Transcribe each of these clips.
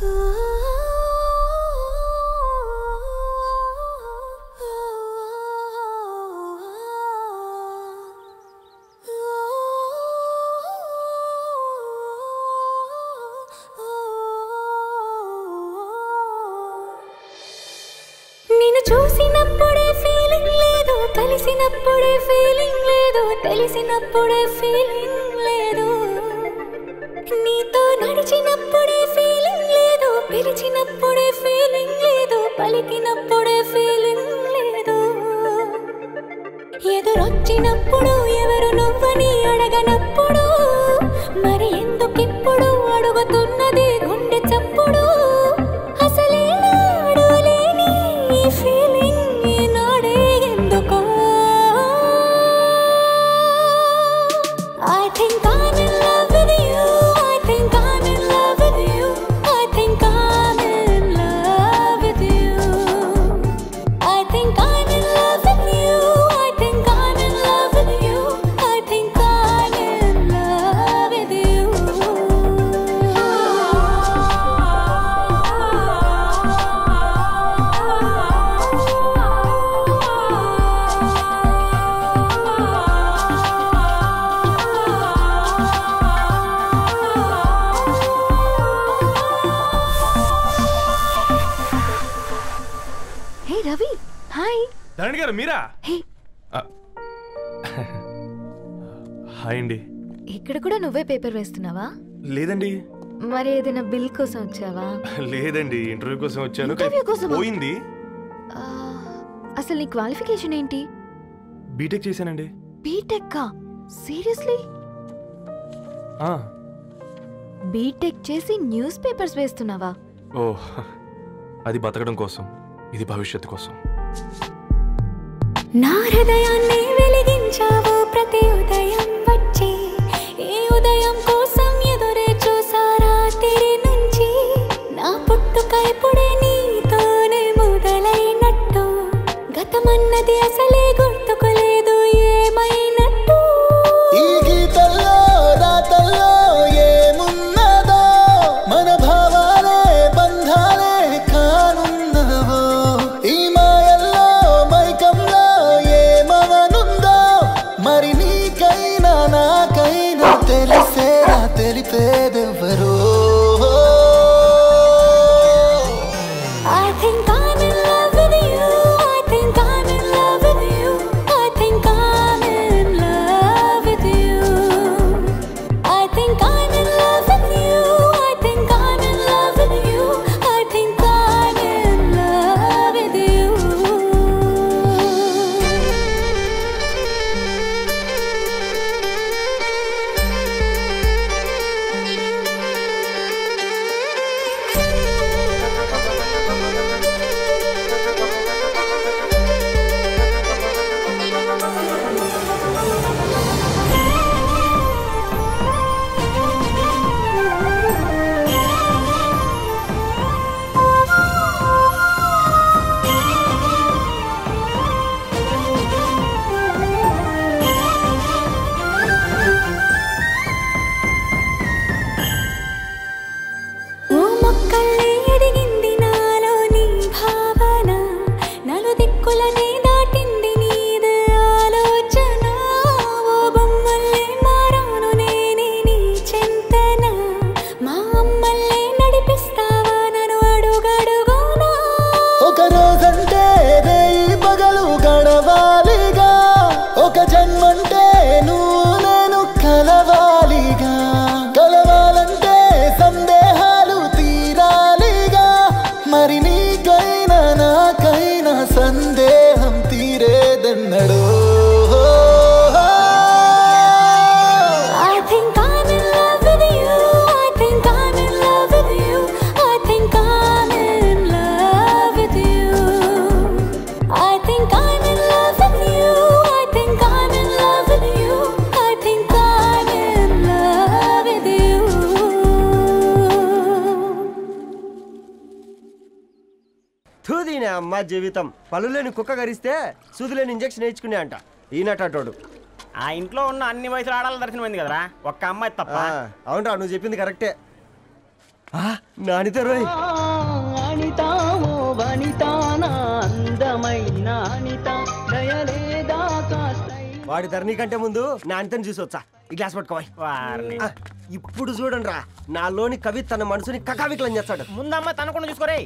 నిన్ను చూసినప్పుడే ఫీలింగ్ లేదు, కలిసినప్పుడే ఫీలింగ్ లేదు, తెలిసినప్పుడే ఫీలింగ్ లేదు, నీతో నడిచినప్పుడే ఫీలింగ్ లేదు, పిలిచినప్పుడే ఫీలింగ్ లేదు, పలికినప్పుడే ఫీలింగ్ లేదు, ఎదురొచ్చినప్పుడు ఎవరు నువ్వని అడగనప్పుడు మరి ఎందుకిప్పుడు అడుగుతున్నది గుండె చప్పుడు, అసలే నాడులేని ఈ ఫీలింగ్ ఈనాడే ఎందుకో. I think I'm in love with you, I think I'm in love with you, I think I'm in love with you, I think I'm in love with you, I think I'm in love with you, I think I'm in love with you. Hey Ravi, hi. Dharani గారు మీరా? హే, hi అండి. ఇక్కడ కూడా నువ్వే paper వేస్తున్నావా? లేదండి. మరి ఏదైనా bill కోసం వచ్చావా? లేదండి, ఇంటర్వ్యూ కోసం వచ్చాను. ఇంటర్వ్యూ కోసమా? పోయింది. ఆ, అసలు నీ క్వాలిఫికేషన్ ఏంటి? బీటెక్ చేశానండి. బీటెక్కా? సీరియస్లీ? బీటెక్ చేసి న్యూస్ పేపర్స్ వేస్తున్నావా? ఓ, అది బతకడం కోసం, ఇది భవిష్యత్తు కోసం. నా హృదయాన్ని వెలిగించావు ప్రతి ఉదయం వచ్చి, ఈ ఉదయం కోసం ఎదురే చూసారా తిరి నుంచి, నా పుట్టుక ఇప్పుడే నీతోనే మొదలైనట్టు, గతమన్నది అసలే గుర్తుకోలేదు ఏమైనట్టు, ఈ గీతల్లో రాతల్లో ఏమున్నదో, మన భావాలే బంధాలే కానున్నవో, ఈ మాయల్లో మైకంలో ఏమవనుందో, మరి నీకైనా నాకైనా తెలిసేరా తెలిపేదెవరో. I think I'm in love with you, I think I'm in love with you, I think I'm in love with you, I think I'm in love with you, I think I'm in love with you, I think I'm in love with you. ఓ మొక్కల్ని ఎదిగింది నాలో నీ భావన, నలుదిక్కులనే దాటింది నీది ఆలోచన, ఓ బొమ్మల్లే మారాను నేనే నీ చింతన, మా అమ్మల్లే నడిపిస్తావా నన్ను అడుగడుగునా, ఒక రోజంటే రేయి పగలు గడవాలిగా, ఒక జన్మంటే నువ్వు నేను కలవాలిగా, కలవాలంటే సందేహాలు తీరాలిగా, మరి నీకైనా నాకైనా సందేహం తీరేదెన్నడో. I think I'm in love with you, I think I'm in love with you, I think I'm in love with you, I think I'm in love with you, I think I'm in love with you, I think I'm in love with you. తూదీనే అమ్మ జీవితం, పలులేని కుక్క గరిస్తే సూదులేని injection వేయించుకునే అంట ఈనటోడు. ఆ ఇంట్లో ఉన్న అన్ని వయసుల ఆడాల దర్శనమైంది కదరా, ఒక్క అమ్మాయి తప్ప. అవునరా, నువ్వు చెప్పింది కరెక్టే. నానిత రోయ్ అనితామో వనితానా అందమైన అనిత దయలేదా వాడి ధరణి కంటే ముందు నా అంతని చూసి వచ్చా ఈ గ్లాస్ పట్టుకోవాలి ఇప్పుడు చూడండి రా నాలోని కవి తన మనసుని కకావికలం చేస్తాడు ముందమ్మ తనకుండా చూసుకోరే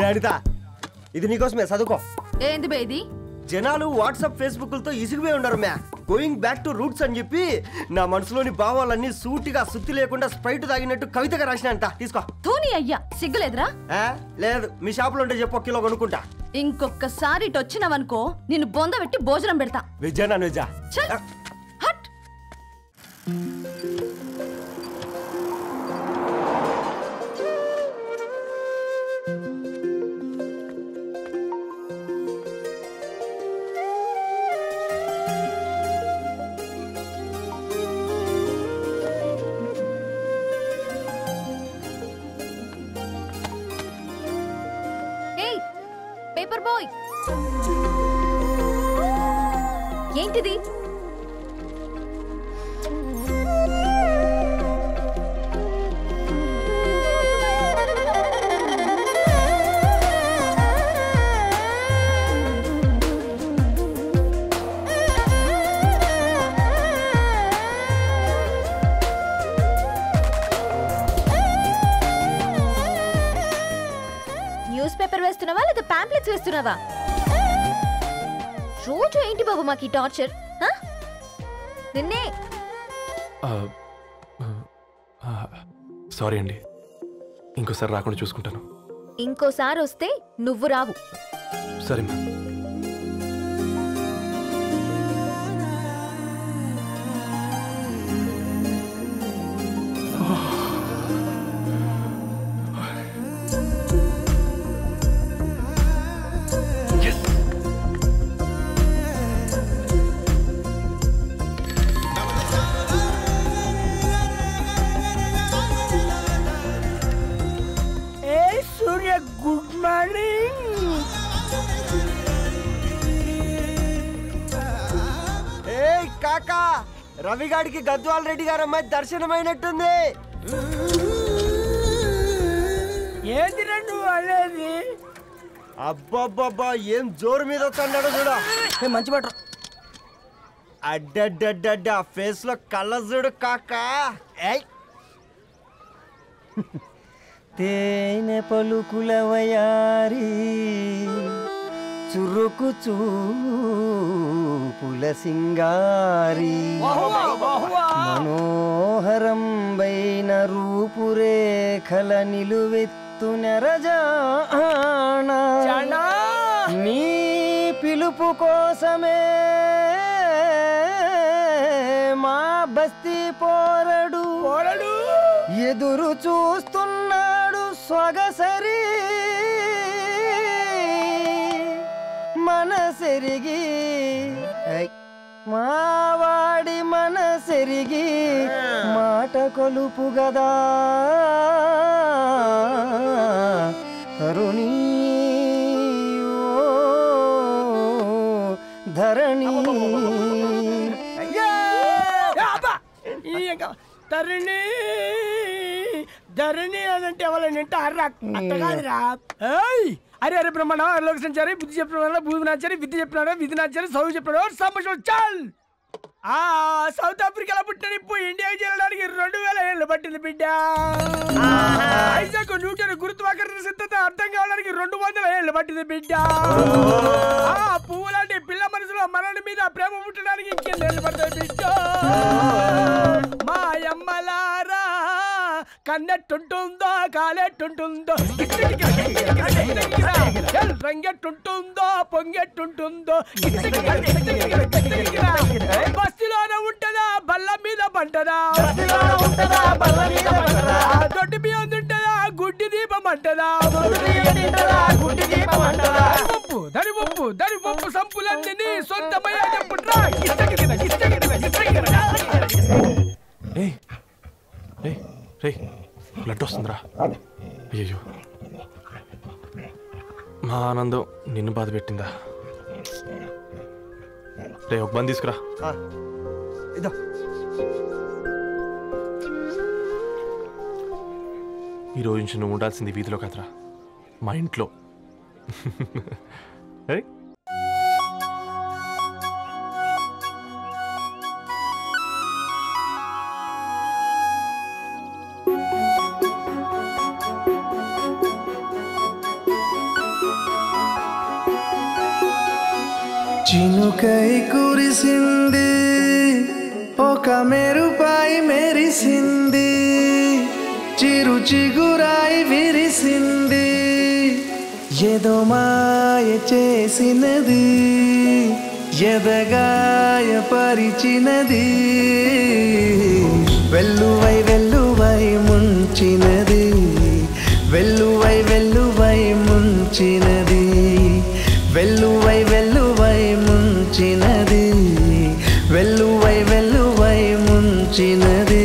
అనిత ఇది నీకోసమే చదువుకో ఏంది బేది జనాలు వాట్సాప్ ఫేస్బుక్లతో ఇసిగిపోయి ఉన్నారు మ్యా గోయింగ్ బ్యాక్ టు రూట్స్ అని చెప్పి నా మనసులోని భావాలన్నీ సూటిగా సుత్తి లేకుండా స్ప్రైట్ తాగినట్టు కవితగా రాసిన అంట తీసుకో తూని అయ్యా సిగ్గులేదురా లేదు మీ షాప్ లో ఉంటే చెప్పు కిలో కొనుక్కుంటా ఇంకొకసారి ఇటు వచ్చినవనుకో నిన్ను బొంద పెట్టి భోజనం పెడతా వెజ్జా నాన్ వెజ్జా హట్ పేపర్ బాయ్ ఏంటిది న్యూస్ పేపర్ వేస్తున్నావా లేదా పాంప్లెట్స్ వేస్తున్నావా రోజు ఏంటి బాబు మాకు టార్చర్ నిన్నే సారీ అండి ఇంకోసారి రాకుండా చూసుకుంటాను ఇంకోసారి వస్తే నువ్వు రావు సరే మ్యామ్ గుడ్ మార్నింగ్ ఏ కాకా రవిగాడికి గద్వాల్ రెడ్డి గారు అమ్మాయి దర్శనమైనట్టుంది ఏంటి నువ్వు అనేది అబ్బబ్బబ్బా ఏం జోరు మీద వస్తున్నాడో చూడ మంచి పట్టు అడ్డడ్డడ్డ ఫేస్ లో కళ్ళ చూడు కాకా తేనె పలుకుల వయారి చురుకు చూపుల సింగారి మనోహరం బైన రూపురేఖల నిలువెత్తు నెరజానా నీ పిలుపు కోసమే మా బస్తీ పోరడు ఎదురు చూస్తున్నాడు స్వగసరి మనసెరిగి మావాడి మనసెరిగి మాట కొలుపు గదా తరుణీ ధరణి తరుణి ధరణి అదంటే ఎవరైనా అట్ట కాదురా అరే అరే బ్రహ్మణ లోక సంచారి బుద్ధి చెప్పిన భూమి నాచారి విద్య చెప్పినాడు విధి నాచారి చదువు చెప్పినాడు సంభాషణ చాల్ సౌత్ ఆఫ్రికాలో పుట్టిన ఇప్పుడు ఇండియాకి చేరడానికి 2000 ఏళ్ళు పట్టింది బిడ్డ ఐజాక్ న్యూటన్ గురుత్వాకర్షణ సిద్ధత అర్థం కావడానికి 200 ఏళ్ళు పట్టింది బిడ్డ పువ్వు లాంటి పిల్ల మనసులో మరణి మీద ప్రేమ పుట్టడానికి ఇంకేళ్ళు పడతాయి బిడ్డ మా అమ్మలారా కన్నెట్టుంటుందో కాలెట్టుంటుందో రంగెట్టుంటుందో పొంగెట్టుంటుందో బస్తిలోనే ఉంటదా బల్ల మీద పంటదా దొడ్డి బియ్యం తింటదా గుడ్డి దీపం అంటదా దరి పప్పు సంపులన్నీ సొంతమయ్యా చెప్పుట్రా బ్లడ్ వస్తుందిరా అయ్యో మా ఆనందం నిన్ను బాధ పెట్టిందా రే ఒక బంద్ తీసుకురా ఇదో ఈరోజు నుంచి నువ్వు ఉండాల్సింది వీధిలో కదరా, మా ఇంట్లో. చినుకై కురిసింది, ఒక మెరుపై మెరిసింది, చిరు చిగురాయి విరిసింది, ఏదో మాయ చేసినది, ఎదగాయ పరిచినది, వెల్లువై వెల్లువై ముంచినది, వెల్లువై వెల్లువై ముంచినది, వెల్లువై వెల్లువై ముంచినది, వెల్లువై వెల్లువై ముంచినది.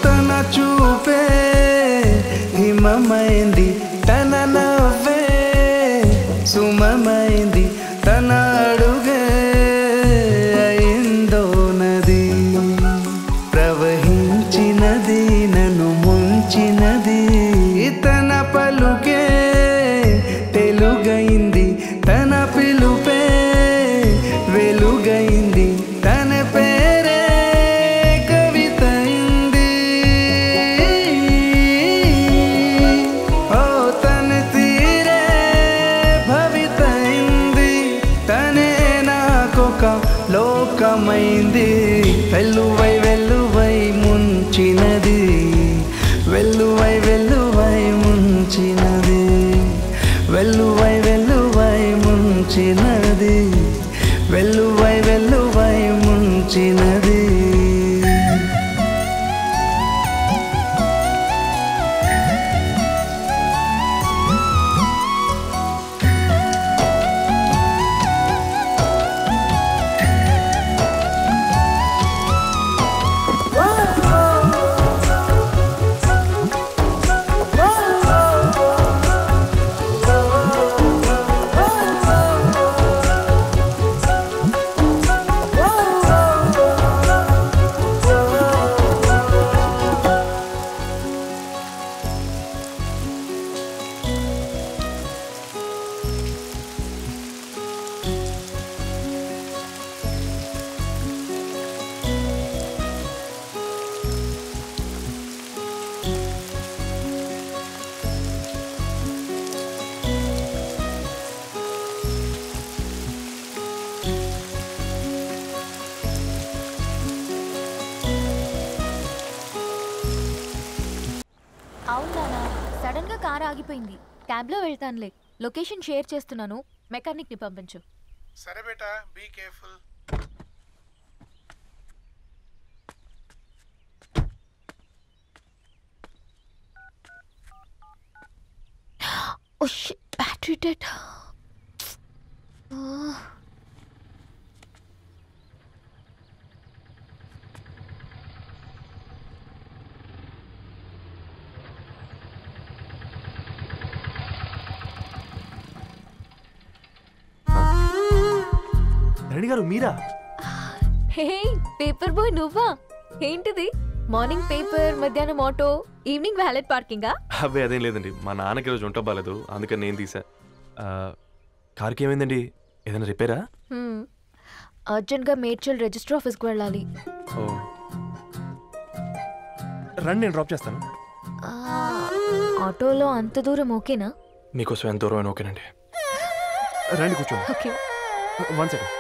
తన చూపే హిమమైంది, తన నవ్వే సుమమైంది, తన అడుగే అయిందో నది, ప్రవహించినది నన్ను ముంచినది, తన పలుకే తెలుగైంది, తన పిలుపే వెలుగైంది, తన పేరే లోకమైంది, వెల్లువై వెల్లువై ముంచినది, వెల్లువై వెల్లువై ముంచినది, వెల్లువై వెల్లువై ముంచినది, వెల్లువై వెల్లువై ముంచినది. అవునా, సడన్ గా కార్ ఆగిపోయింది. క్యాబ్లో వెళ్తానులే. లొకేషన్ షేర్ చేస్తున్నాను, మెకానిక్ ని పంపించు. సరే బేటా, be careful. Oh shit, battery dead. Dharani గారు మీరా? హే పేపర్ బాయ్, నువ్వా? ఏంటిది? మార్నింగ్ పేపర్, మధ్యాహ్నం ఆటో, ఈవినింగ్ వ్యాలెట్ పార్కింగా? అబ్బే అదేం లేదండి, మా నాన్నకి రోజు ఉంట బాలేదు, అందుకని నేను తీసా. కార్కి ఏమైందండి? ఏదైనా రిపేరా? అర్జెంట్గా మేడ్చల్ రిజిస్టర్ ఆఫీస్కి వెళ్ళాలి. ఓ రండి, నేను డ్రాప్ చేస్తాను. ఆటోలో అంత దూరం ఓకేనా? మీకోసం ఎంత దూరం అయినా ఓకేనండి. రండి కూర్చోండి. ఓకే. 1 సెకండ్.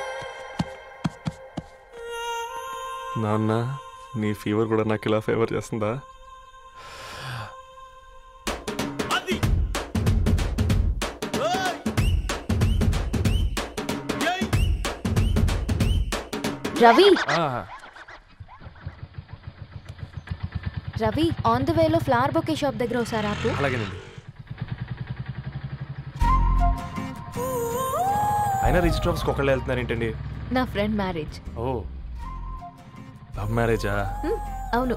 నాన్న, నీ ఫీవర్ కూడా నాకు ఇలా ఫేవర్ చేస్తుందా? రవి ఆ, రవి ఆన్ ద వేలో ఫ్లవర్ బొకే షాప్ దగ్గర ఒకసారి ఆపు. అలాగేనండి. అయినా రిజిస్టర్ ఆఫీస్కి ఒకళ్ళు వెళ్తున్నారు ఏంటండి? నా ఫ్రెండ్ మ్యారేజ్. ఓ, లవ్ మ్యారేజా? అవును,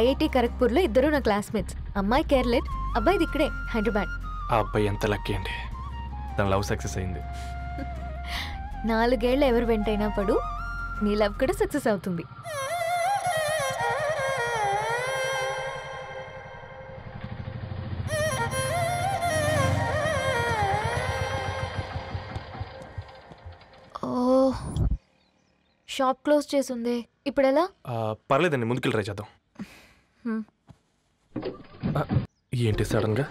ఐఐటి ఖరగ్పూర్లో ఇద్దరు నా క్లాస్మేట్స్. అమ్మాయి కేర్లెట్, అబ్బాయిది ఇక్కడే హైదరాబాద్. ఆ అబ్బాయి ఎంత లక్కీ అండి, తన లవ్ సక్సెస్ అయింది. 4 ఏళ్ళు ఎవరు వెంటైనా పడు, నీ లవ్ కూడా సక్సెస్ అవుతుంది. ఓ, షాప్ క్లోజ్ చేసిందే, ఇప్పుడు ఎలా? పర్లేదండి, ముందుకెళ్ళి ట్రై చేద్దాం. ఏంటి సడన్గా?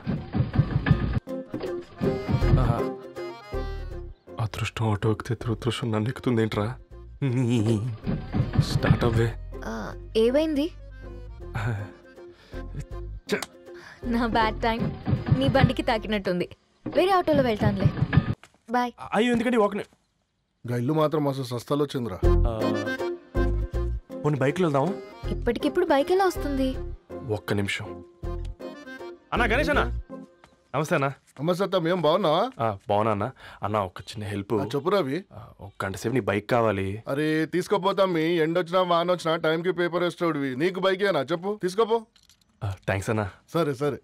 అదృష్టం ఆటో ఎక్కితే దురదృష్టం నన్ను ఎక్కుతుంది ఏంట్రా? స్టార్ట్ అవ్వే. ఏమైంది? నా బ్యాడ్ టైం నీ బండికి తాకినట్టుంది. వేరే ఆటోలో వెళ్తానులే, బాయ్. అయ్యో ఎందుకంటే ఒక ఇల్లు మాత్రం అసలు సస్తాలో వచ్చిందిరా. కొన్ని బైక్లో వెళ్దాం. ఇప్పటికిప్పుడు బైక్ ఎలా వస్తుంది? ఒక్క నిమిషం. అన్నా గణేష్ అన్నా, నమస్తే అన్నా. నమస్తే, మేము బాగున్నావా? బాగున్నా అన్న. అన్న ఒక చిన్న హెల్ప్. చెప్పు రవి. ఒక గంట సేపు నీ బైక్ కావాలి. అరే తీసుకోపోతాం, మీ ఎండొచ్చినా వాన వచ్చినా టైంకి పేపర్ వేస్తాడువి. నీకు బైకేనా చెప్పు, తీసుకోపో. థ్యాంక్స్ అన్నా. సరే సరే.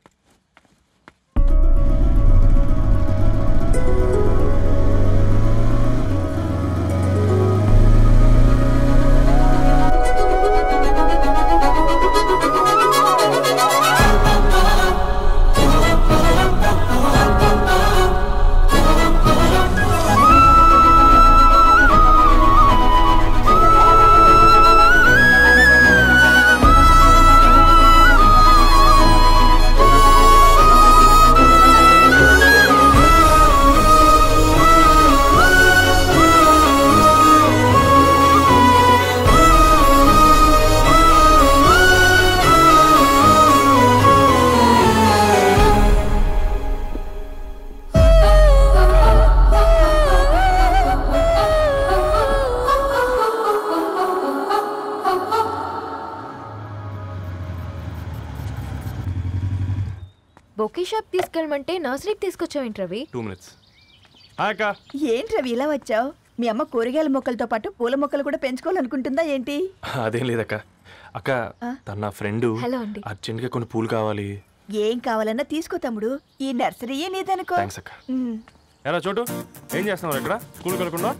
బొకే షాప్ తీసుకెళ్ళమంటే నర్సరీకి తీసుకొచ్చావేంటి రవి? 2 minutes. హాయ్ అక్క. ఏంటి రవి ఇలా వచ్చావు? మీ అమ్మ కూరగాయల మొక్కలతో పాటు పూల మొక్కలు కూడా పెంచుకోవాలనుకుంటుందా ఏంటి? అదేం లేదక్క. అక్క తన నా ఫ్రెండ్ అర్జెంట్గా కొన్ని పూలు కావాలి. ఏం కావాలన్నా తీసుకో తమ్ముడు, ఈ నర్సరీయే నీదనుకో. థ్యాంక్స్ అక్క. ఎలా చోటు, ఏం చేస్తున్నావు ఇక్కడ? స్కూల్కి వెళ్ళకుండా?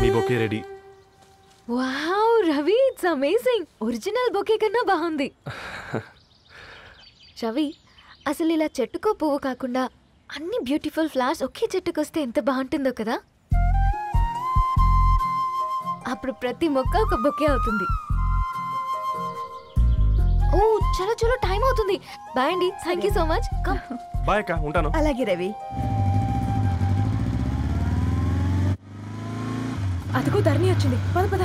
మీ bouquet ready. Wow Ravi, it's amazing. Original bouquet కన్నా బాగుంది. రవి, అసలు ఇలా చెట్టుకో పువ్వు కాకుండా అన్ని బ్యూటిఫుల్ ఫ్లవర్స్ ఒకే చెట్టుకు వస్తే ఎంత బాగుంటుందో కదా. అప్పుడు ప్రతి మొక్క ఒక బొకే అవుతుంది. ఓ చలో చలో, టైం అవుతుంది. బాయ్ అండి, thank you so much. Bye అక్క, ఉంటాను. అలాగే రవి. అదిగో ధరణి వచ్చింది, పద పద.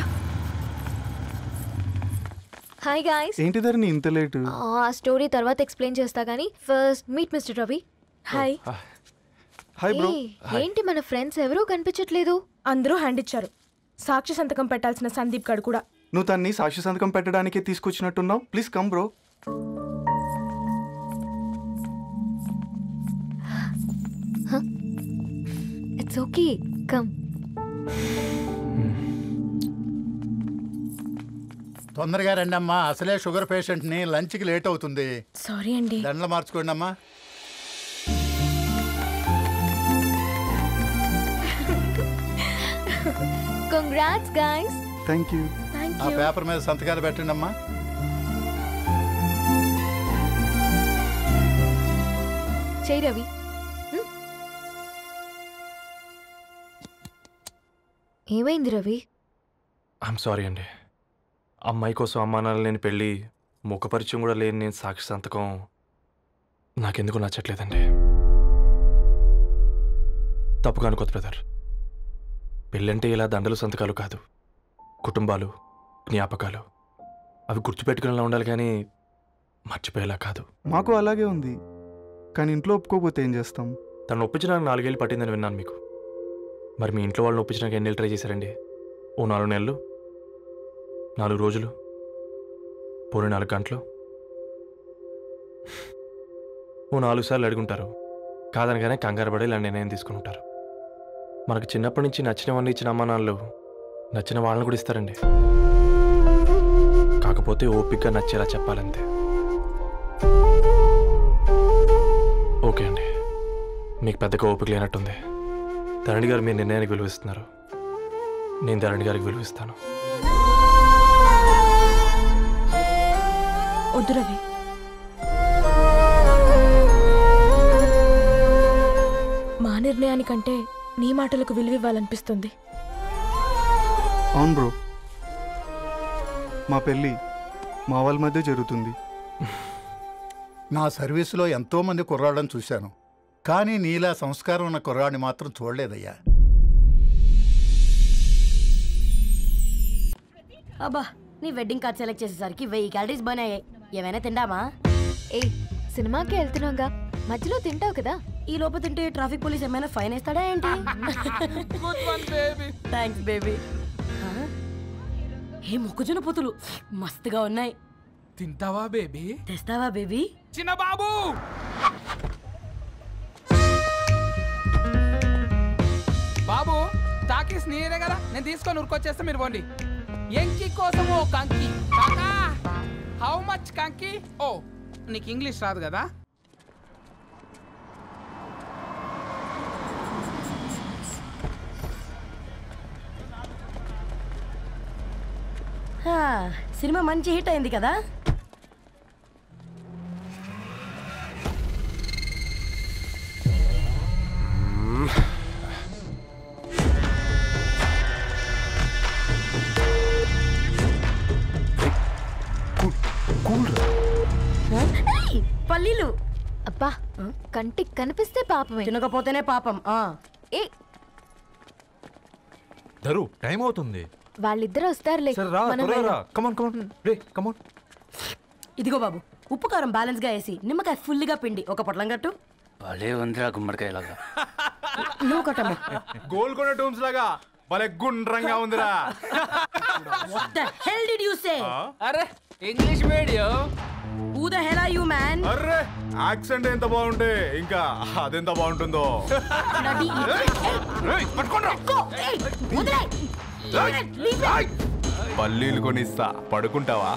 Hi guys. ఏంటి ధరణి ఇంత లేట్? ఆ స్టోరీ తర్వాత ఎక్స్ప్లెయిన్ చేస్తా గానీ first meet mister Ravi. Hi. Hi bro. ఏంటి మన ఫ్రెండ్స్ ఎవరూ కనిపించట్లేదు? అందరూ హ్యాండ్ ఇచ్చారు. సాక్షి సంతకం పెట్టాల్సిన సందీప్ గడు కూడా. నువ్వు తన్ని సాక్షి సంతకం పెట్టడానికే తీసుకొచ్చినట్టున్నావు. Please come bro. It's okay, come. తొందరగా రండి అమ్మా, అసలే షుగర్ పేషెంట్ ని, లంచ్ కి లేట్ అవుతుంది. సారీ అండి. దండలు మార్చుకోండి అమ్మా. Congrats guys. Thank you. ఆ పేపర్ మీద సంతకాలు పెట్టండి అమ్మా. చేయి రవి. ఏమైంది రవి? ఐఎమ్ సారీ అండి. అమ్మాయి కోసం అమ్మానాలు లేని పెళ్ళి, ముఖ పరిచయం కూడా లేని నేను సాక్షి సంతకం నాకెందుకు నచ్చట్లేదండి. తప్పుగా అనుకోదు బ్రదర్. పెళ్ళంటే ఇలా దండలు సంతకాలు కాదు, కుటుంబాలు, జ్ఞాపకాలు. అవి గుర్తుపెట్టుకునేలా ఉండాలి కానీ మర్చిపోయేలా కాదు. మాకు అలాగే ఉంది, కానీ ఇంట్లో ఒప్పుకోకపోతే ఏం చేస్తాం? తను ఒప్పించడానికి 4 ఏళ్ళు పట్టిందని విన్నాను మీకు. మరి మీ ఇంట్లో వాళ్ళని ఒప్పించడానికి ఎన్నేళ్ళు ట్రై చేశారండి? ఓ 4 నెలలు, 4 రోజులు, పోనీ 4 గంటలు, ఓ 4 సార్లు అడుగుంటారు. కాదనగానే కంగారు పడి ఇలా నిర్ణయం తీసుకుని ఉంటారు. మనకు చిన్నప్పటి నుంచి నచ్చినవన్నీ ఇచ్చిన అమ్మా నాన్నలు నచ్చిన వాళ్ళని కూడా ఇస్తారండి. కాకపోతే ఓపికగా నచ్చేలా చెప్పాలంతే. ఓకే అండి, మీకు పెద్దగా ఓపిక లేనట్టుంది. ధరణి గారు మీ నిర్ణయానికి విలువిస్తున్నారు, నేను ధరణి గారికి విలువిస్తాను. వద్దు రవి, మా నిర్ణయానికంటే నీ మాటలకు విలువివ్వాలనిపిస్తుంది. అవును బ్రో, మా పెళ్ళి మా వాళ్ళ మధ్య జరుగుతుంది. నా సర్వీసులో ఎంతోమంది కుర్రాళ్ళని చూశాను, కానీ నీలా సంస్కారం ఉన్న కుర్రాడిని మాత్రం చూడలేదయ్యా. అబ్బా, నీ వెడ్డింగ్ కార్డ్ సెలెక్ట్ చేసేసరికి 1000 క్యాలరీస్ బర్న్ అయ్యాయి. ఏమైనా తిండామా? ఏ సినిమాకి వెళ్తున్నావుగా, మధ్యలో తింటావు కదా. ఈ లోపు తింటే ట్రాఫిక్ పోలీస్ ఏమైనా ఫైన్ వేస్తాడా ఏంటి? Thanks baby. ఏ మొక్కజొన్న పొతులు మస్తుగా ఉన్నాయి. తింటావా బేబీ? తెస్తావా బేబీ? చిన్న బాబు, బాబు టాకీస్ నేనే కదా, నేను తీసుకొని ఉరుకొచ్చేస్తే మీరు పోండి. ఎంకి కోసం ఓ కంకి. కాకా హౌ మచ్ కంకి? ఓ నీకు ఇంగ్లీష్ రాదు కదా. సినిమా మంచి హిట్ అయింది కదా. పల్లీలు అబ్బా, కంటికి కనిపిస్తే పాపమే, తినకపోతేనే పాపం. ఏ ధరు, టైం అవుతుంది. వాళ్ళిద్దరూ వస్తారులే. ఇదిగో బాబు, ఉప్పు కారం బ్యాలెన్స్ గా వేసి నిమ్మకాయ ఫుల్ గా పిండి ఒక పొట్లం కట్టు. భలే ఉందిరా గుమ్మడికాయలాగా. నువ్వు కట్టమ్మా. గోల్కొండ టూమ్స్ లాగా భలే గుండ్రంగా ఉందిరా. What the hell did you say? అరే English medium. Who the hell are you man? అరే యాక్సెంట్ ఎంత బాగుంటే ఇంకా అదెంత బాగుంటుందో. పల్లీలు కొనిస్తా, పడుకుంటావా?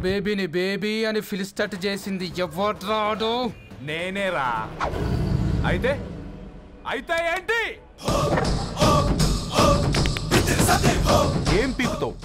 బేబీని బేబీ అని ఫిలిస్టట్ చేసింది ఎవడ్రాడు? నేనేరా. అయితే అయితే ఏంటి? ఏం పీకుతావు?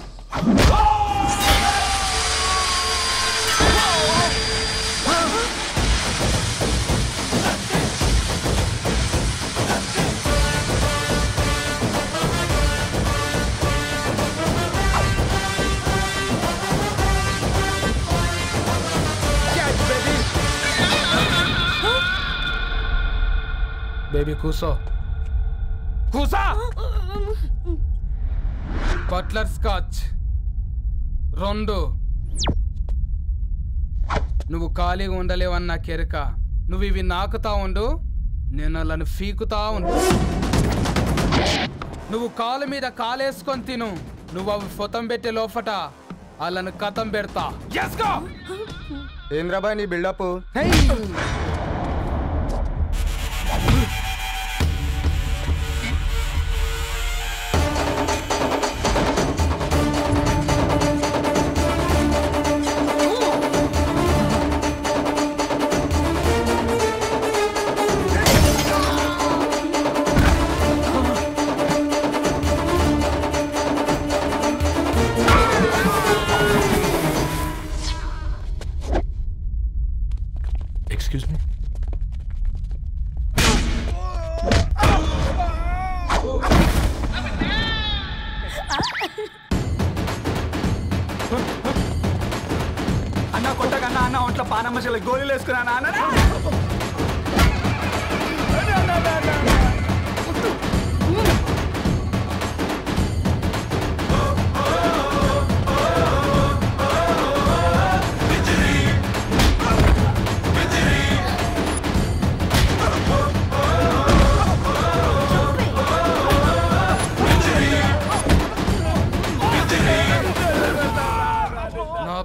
బేబీ కూసో, కూసా. Buttler scotch 2. నువ్వు ఖాళీగా ఉండలేవన్న కెరక. నువ్వు ఇవి నాకుతా ఉండు, నేను వాళ్ళను ఫీకుతా ఉండు. నువ్వు కాలు మీద కాలేసుకొని తిను. నువ్వు అవి ఫొతం పెట్టే లోపట వాళ్ళను కథం పెడతా. ఏంద్రాబాయ్ నీ బిల్డప్? అన్న కొట్టకన్నా అన్న ఒంట్లో పానమ్మ చెల్లి గోళీలు వేసుకున్నా అన్న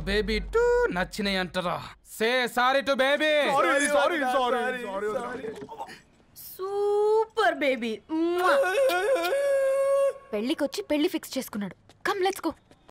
బేబీ టూ నచ్చినాయి అంటారా say sorry to baby super baby పెళ్ళికొచ్చి పెళ్లి ఫిక్స్ చేసుకున్నాడు కమ్ లెట్స్ గో